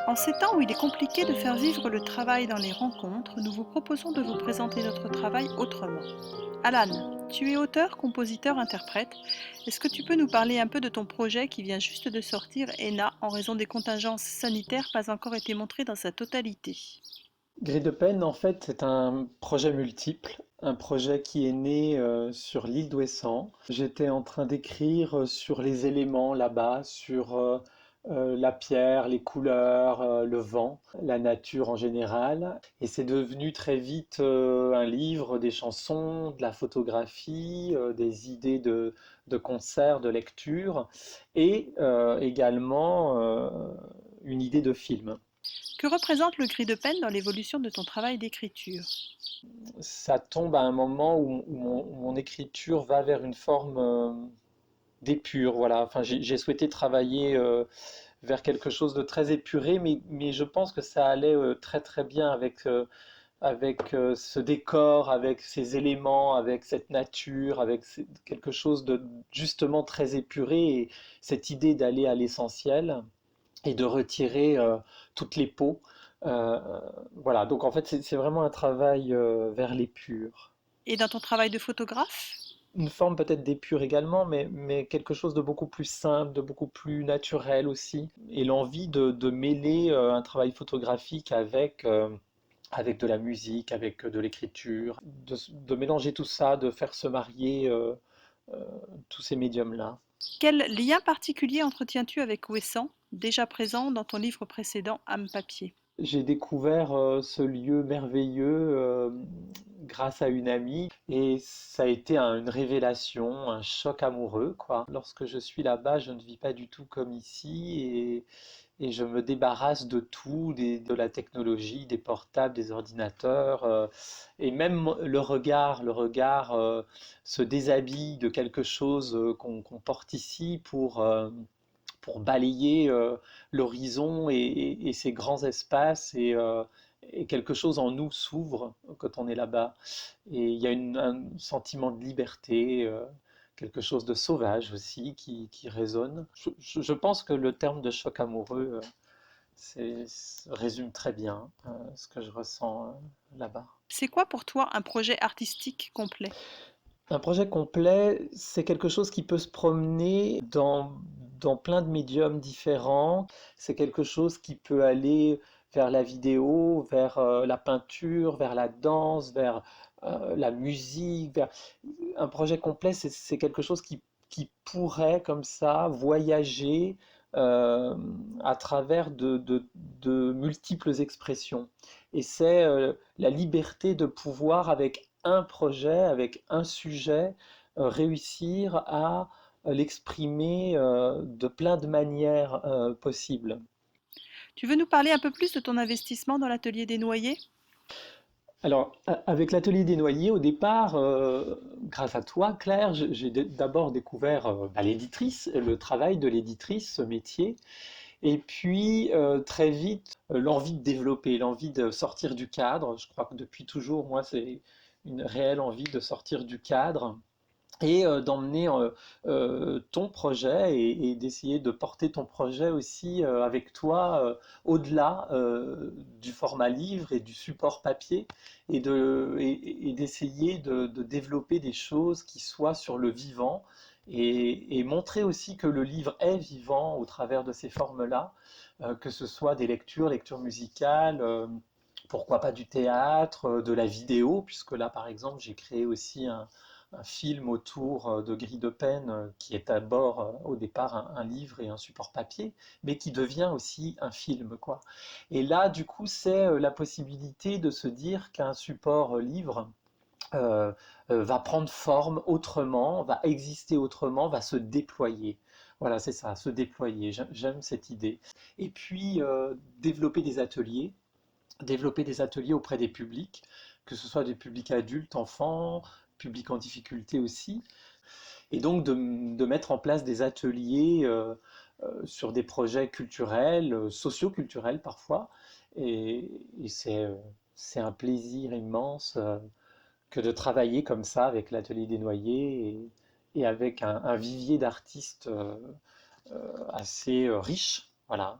En ces temps où il est compliqué de faire vivre le travail dans les rencontres, nous vous proposons de vous présenter notre travail autrement. Alan, tu es auteur, compositeur, interprète. Est-ce que tu peux nous parler un peu de ton projet qui vient juste de sortir et n'a, en raison des contingences sanitaires, pas encore été montré dans sa totalité? Grille de Pen, en fait, c'est un projet multiple, un projet qui est né sur l'île d'Ouessant. J'étais en train d'écrire sur les éléments là-bas, sur la pierre, les couleurs, le vent, la nature en général. Et c'est devenu très vite un livre, des chansons, de la photographie, des idées de concerts, de lecture, et également une idée de film. Que représente le gris de peine dans l'évolution de ton travail d'écriture? Ça tombe à un moment où mon écriture va vers une forme d'épure. Voilà. Enfin, j'ai souhaité travailler vers quelque chose de très épuré, mais je pense que ça allait très très bien avec ce décor, avec ces éléments, avec cette nature, quelque chose de justement très épuré et cette idée d'aller à l'essentiel et de retirer toutes les peaux. Euh, voilà, donc en fait c'est vraiment un travail vers l'épure. Et dans ton travail de photographe? Une forme peut-être d'épure également, mais quelque chose de beaucoup plus simple, de beaucoup plus naturel aussi. Et l'envie de mêler un travail photographique avec de la musique, avec de l'écriture, de mélanger tout ça, de faire se marier euh, tous ces médiums-là. Quel lien particulier entretiens-tu avec Ouessant, déjà présent dans ton livre précédent, Âme Papier? J'ai découvert ce lieu merveilleux grâce à une amie et ça a été une révélation, un choc amoureux, quoi. Lorsque je suis là-bas, je ne vis pas du tout comme ici et je me débarrasse de tout, de la technologie, des portables, des ordinateurs et même le regard se déshabille de quelque chose qu'on porte ici pour balayer l'horizon et ces grands espaces et quelque chose en nous s'ouvre quand on est là-bas. Et il y a un sentiment de liberté, quelque chose de sauvage aussi qui résonne. Je pense que le terme de choc amoureux résume très bien ce que je ressens là-bas. C'est quoi pour toi un projet artistique complet? Un projet complet, c'est quelque chose qui peut se promener dans plein de médiums différents. C'est quelque chose qui peut aller vers la vidéo, vers la peinture, vers la danse, vers la musique. Un projet complet, c'est quelque chose qui pourrait, comme ça, voyager euh, à travers de multiples expressions. Et c'est la liberté de pouvoir, avec un projet, avec un sujet, réussir à l'exprimer de plein de manières possibles. Tu veux nous parler un peu plus de ton investissement dans l'atelier des noyers? Alors, avec l'atelier des noyers, au départ, grâce à toi, Claire, j'ai d'abord découvert l'éditrice, le travail de l'éditrice, ce métier, et puis très vite, l'envie de développer, l'envie de sortir du cadre. Je crois que depuis toujours, moi, c'est une réelle envie de sortir du cadre et d'emmener ton projet et d'essayer de porter ton projet aussi avec toi au-delà du format livre et du support papier et d'essayer de développer des choses qui soient sur le vivant et montrer aussi que le livre est vivant au travers de ces formes-là, que ce soit des lectures, lectures musicales, pourquoi pas du théâtre, de la vidéo, puisque là par exemple j'ai créé aussi un film autour de Gris de Pen qui est d'abord au départ un livre et un support papier, mais qui devient aussi un film, quoi. Et là, du coup, c'est la possibilité de se dire qu'un support livre euh, va prendre forme autrement, va exister autrement, va se déployer. Voilà, c'est ça, se déployer. J'aime cette idée. Et puis, développer des ateliers auprès des publics, que ce soit des publics adultes, enfants, publics en difficulté aussi, et donc de mettre en place des ateliers sur des projets culturels, socio-culturels parfois, et c'est un plaisir immense que de travailler comme ça avec l'atelier des noyers et avec un vivier d'artistes assez riche. Voilà.